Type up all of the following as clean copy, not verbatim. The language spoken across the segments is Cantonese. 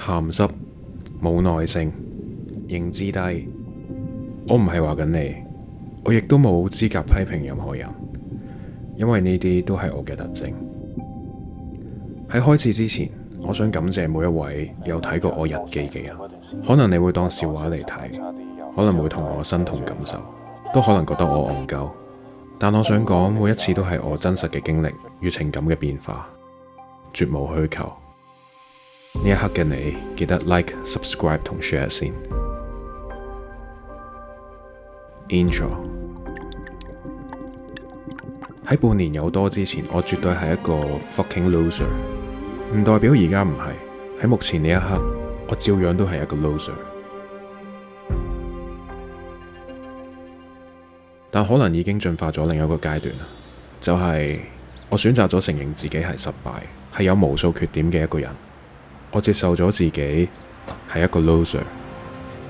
鹹濕、冇耐性、認知低。我唔係話緊你，我亦都冇資格批評任何人，因為呢啲都係我嘅特徵。喺開始之前，我想感謝每一位有睇過我日記嘅人。可能你會當笑話嚟睇，可能會同我身同感受，都可能覺得我戇鳩。但我想講，每一次都係我真實嘅經歷與情感嘅變化，絕無虛構。呢一刻嘅你，記得 like、subscribe 同 share 先。Intro。 喺半年有多之前，我絕對係一個 fucking loser， 唔代表而家唔係。喺目前呢一刻，我照樣都係一個 loser。但可能已經進化咗另一個階段啦，就係我選擇咗承認自己係失敗，係有無數缺點嘅一個人。我接受咗自己係一個 loser。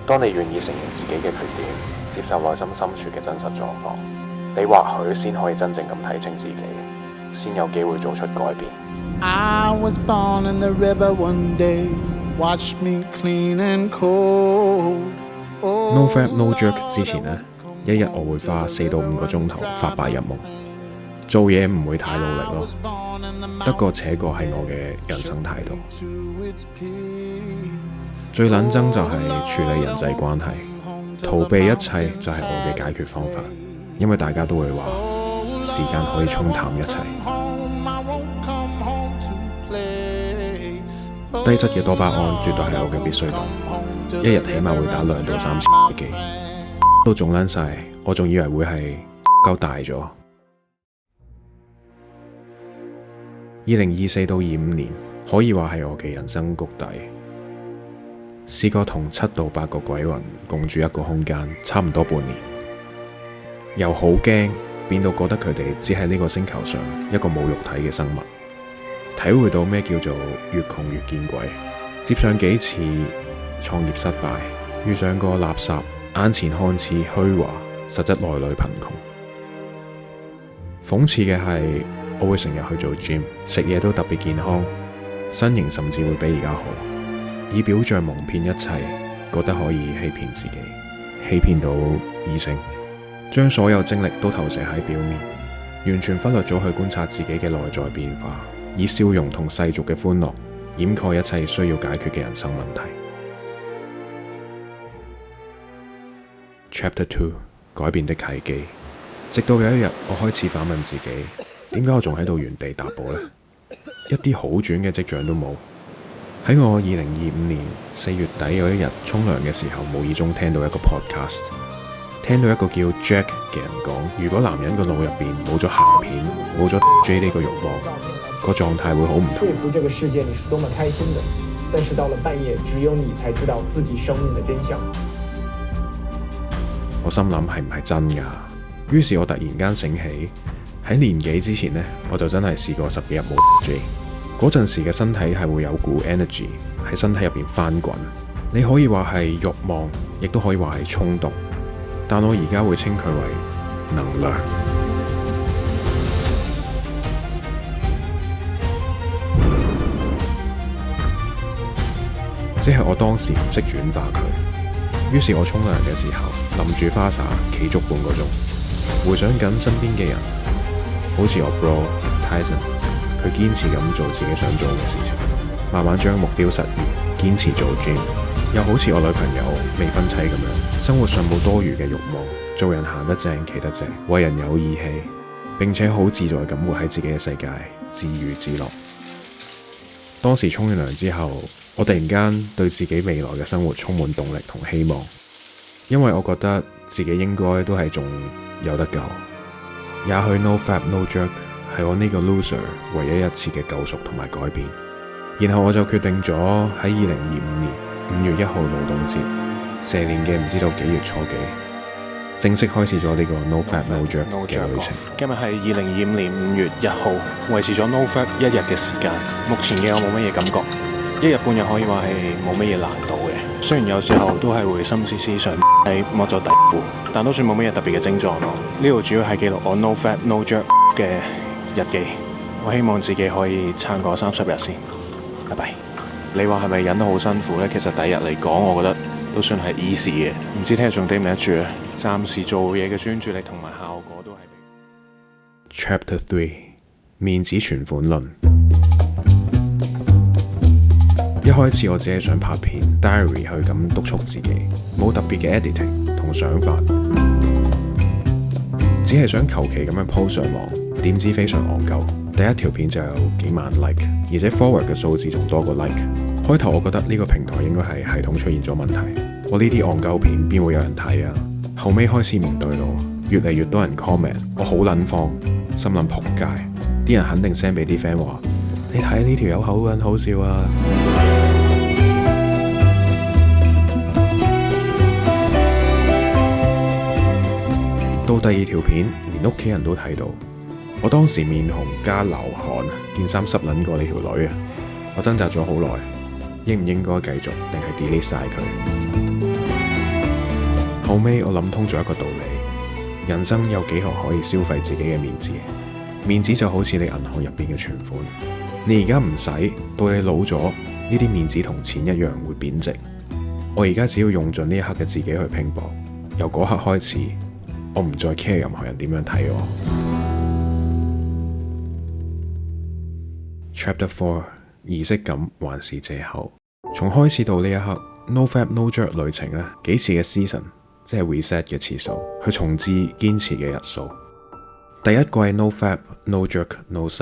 當你願意承認自己嘅缺點，接受內心深處嘅真實狀況，你或許先可以真正咁睇清自己，先有機會做出改變。I was born in the river one day, watch me clean and cold. No Fap No Jerk 之前呢，一日我會花4到5個鐘頭發白日夢，做嘢唔會太努力咯，得過且過係我嘅人生態度。最撚憎就係處理人際關係，逃避一切就係我嘅解決方法，因為大家都會話時間可以沖淡一切。低質嘅多巴胺絕對係我嘅必需品，一日起碼會打2到3次機，都腫撚晒，我仲以為會係夠大咗。2024到25年可以話係我嘅人生谷底，試過同7到8個鬼魂共住一個空間，差唔多半年，由好驚變到覺得佢哋只係呢個星球上一個冇肉體嘅生物，體會到咩叫做越窮越見鬼。接上幾次創業失敗，遇上個垃圾，眼前看似虛華，實質內裏貧窮。諷刺嘅係，我會成日去做 gym， 食嘢都特別健康，身形甚至會比而家好，以表象蒙騙一切，覺得可以欺騙自己，欺騙到異性，將所有精力都投射喺表面，完全忽略咗去觀察自己嘅內在變化，以笑容同世俗嘅歡樂掩蓋一切需要解決嘅人生問題。Chapter 2， 改變的契機。直到有一日，我開始反問自己，點解我仲喺度原地踏步呢？一啲好轉嘅跡象都冇。喺我2025年4月底有一日沖涼嘅時候，無意中聽到一個 podcast， 聽到一個叫 Jack 嘅人講，如果男人個腦入邊冇咗鹹片，冇咗 J 呢個慾望，個狀態會好唔同。說服這個世界你是多麼開心的，但是到了半夜，只有你才知道自己生命的真相。我心諗係唔係真㗎？於是我突然間醒起，喺年幾之前呢，我就真係試過10幾日冇 J。嗰陣時嘅身體係會有股 energy 喺身體入邊翻滾，你可以話係慾望，亦都可以話係衝動，但我而家會稱佢為能量。即係我當時唔識轉化佢，於是我沖涼嘅時候淋住花灑企足半個鐘，回想緊身邊嘅人，好似我 bro Tyson， 佢堅持咁做自己想做嘅事情，慢慢將目標實現，堅持做 gym。又好似我女朋友未婚妻咁樣，生活上冇多餘嘅慾望，做人行得正企得正，為人有義氣，並且好自在咁活喺自己嘅世界，自娛自樂。當時沖完涼之後，我突然間對自己未來嘅生活充滿動力同希望，因為我覺得自己應該都係仲有得救。也許 No Fap No Jerk 係我呢個 loser 唯一一次嘅救贖同埋改變。然後我就決定咗喺2025年5月1號勞動節，蛇年嘅唔知道幾月初幾，正式開始咗呢個 No Fap No Jerk 嘅旅程。今日係2025年5月1號，維持咗 No Fap 1日嘅時間。目前嘅我冇乜嘢感覺，一日半日可以話係冇乜嘢難度嘅。雖然有時候都係會心思思想喺摸咗底部，但都算冇乜嘢特別嘅症狀咯。呢度主要係記錄我 No Fap No Jerk 嘅日記。我希望自己可以撐過30日先。拜拜。你話係咪忍得好辛苦呢？其實第一日嚟講，我覺得都算係 easy 嘅。唔知聽日仲頂唔頂得住啊？暫時做嘢嘅專注力同埋效果都係。Chapter 3 面子存款論。一開始我只係想拍片 diary 去咁督促自己，冇特別嘅 editing 同想法，只係想求其咁樣 post 上網，點知非常戇鳩。第一條片就有幾萬 like， 而且 forward 嘅數字仲多過 like。開頭我覺得呢個平台應該係系統出現咗問題，我呢啲戇鳩片邊會有人睇啊？後尾開始唔對路，越嚟越多人 comment， 我好撚慌，心諗仆街，啲人肯定 send 俾啲 friend 話，你睇呢條友好撚好笑啊！到第二條片，連屋企人都睇到，我當時面紅加流汗，件衫濕撚過你條女啊！我掙扎咗好耐，應唔應該繼續定係 delete 晒佢？後尾我諗通咗一個道理，人生有幾何可以消費自己嘅面子？面子就好似你銀行入邊嘅存款，你而家唔使，到你老咗，呢啲面子同錢一樣會貶值。我而家只要用盡呢一刻嘅自己去拼搏，由嗰刻開始，我唔再 care 任何人點樣睇我。Chapter 4 儀式感還是借口。從開始到呢一刻 ，No Fap No Jerk 旅程咧，幾次嘅 season， 即係 reset 嘅次數，去重置堅持嘅日數。第一季 No Fap No Jerk No Sex，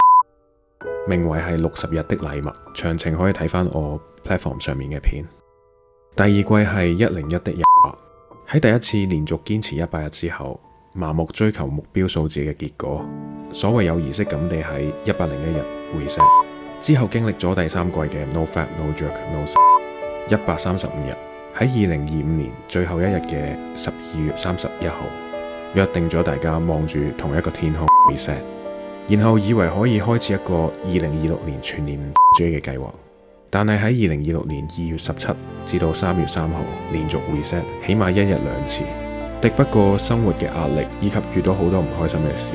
名為係60日的禮物，詳情可以睇翻我 platform 上面嘅片。第二季係101的100，喺第一次連續堅持100日之後，麻木追求目標數字嘅結果，所謂有儀式感地喺101日 reset。之後經歷咗第三季嘅 No Fap No Jerk No Sex 135日，喺2025年最後一日嘅12月31號，約定咗大家望住同一個天空 reset， 然後以為可以開始一個2026年全年 J 嘅計劃，但係喺2026年2月17至到3月3號連續 reset， 起碼1日2次，敵不過生活嘅壓力以及遇到好多唔開心嘅事，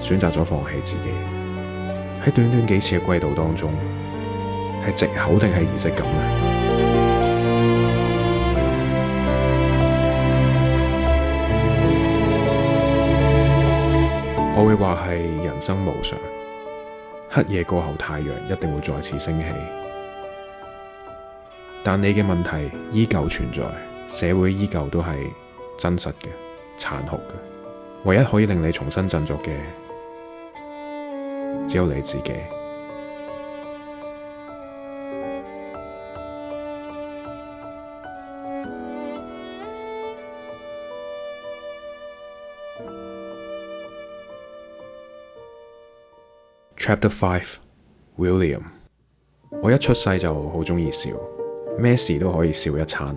選擇咗放棄自己。喺短短幾次嘅季度當中，係藉口定係儀式感呢？我會話係人生無常，黑夜過後太陽一定會再次升起，但你嘅問題依舊存在，社會依舊都係真實嘅、殘酷嘅，唯一可以令你重新振作嘅，只有你自己。Chapter 5 William。 我一出世就好鍾意笑，咩事都可以笑一餐。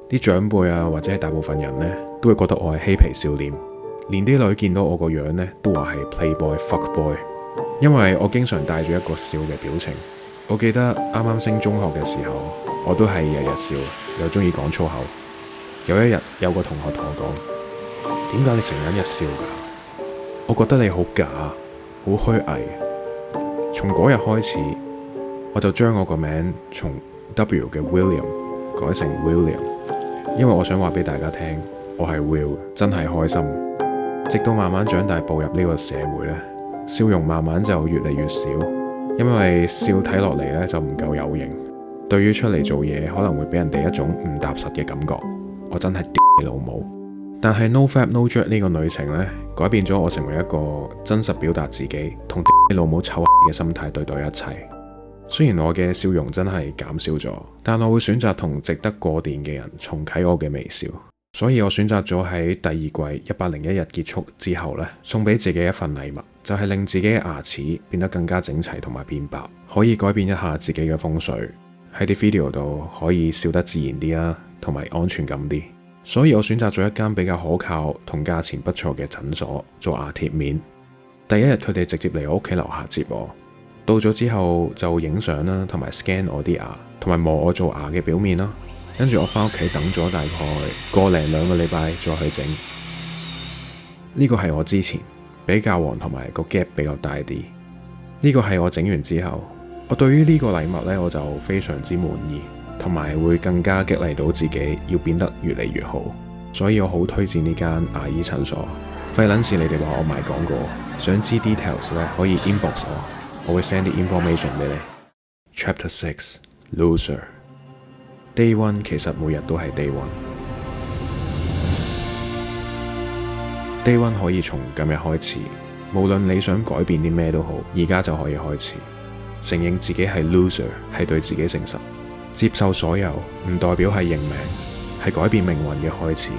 啲長輩啊，或者係大部分人呢，都會覺得我係嬉皮笑臉，連啲女見到我個樣呢，都話係 Playboy Fuck Boy。因為我經常帶住一個笑嘅表情。我記得啱啱升中學嘅時候，我都係日日笑，又鍾意講粗口。有一日有個同學同我講：點解你成日笑㗎？我覺得你好假，好虛偽。從嗰日開始，我就將我個名從 W 嘅 William 改成 William， 因為我想話俾大家聽，我係 Will， 真係開心。直到慢慢長大步入呢個社會呢，笑容慢慢就越嚟越少，因為笑睇落嚟呢就唔夠有型。對於出嚟做嘢可能會俾人哋一種唔踏實嘅感覺，我真係屌你老母。但係 No Fap No Jerk 呢個旅程呢，改變咗我成為一個真實表達自己同屌你老母臭嘅心態對待一切。雖然我嘅笑容真係減少咗，但我會選擇同值得過電嘅人重啟我嘅微笑。所以我選擇咗喺第二季101日結束之後呢，送俾自己一份禮物，就係令自己嘅牙齒變得更加整齊同埋變白，可以改變一下自己嘅風水，喺啲 video 度可以笑得自然啲啦，同埋安全感啲。所以我選擇咗一間比較可靠同價錢不錯嘅診所做牙貼面。第一日佢哋直接嚟我屋企樓下接我，到咗之後就影相啦，同埋 scan 我啲牙，同埋磨我做牙嘅表面啦。跟住我返屋企等咗大概1-2個禮拜再去整。呢個係我之前比較黃同埋個 gap 比較大啲。呢個係我整完之後，我對於呢個禮物呢，我就非常之滿意，同埋會更加激勵到自己要變得越嚟越好。所以我好推薦呢間牙醫診所。費撚事你哋話我賣廣告，想知 details 呢，可以 inbox 我會 send 啲 information 俾你。Chapter 6 Loser Day 1其實每日都係 Day 1。Day 1可以從今日開始，無論你想改變啲咩都好，而家就可以開始。承認自己係 loser 係對自己誠實，接受所有唔代表係認命，係改變命運嘅開始。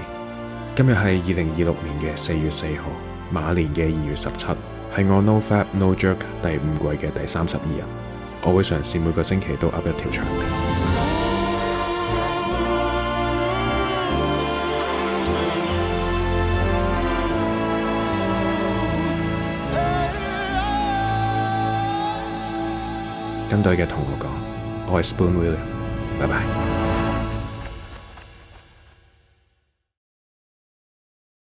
今日係2026年嘅4月4號，馬年嘅2月17，係我 No Fap No Jerk 第5季嘅第32日。我會嘗試每個星期都 up 一條長片。跟隊嘅同我講，我係 Spoon William，拜拜。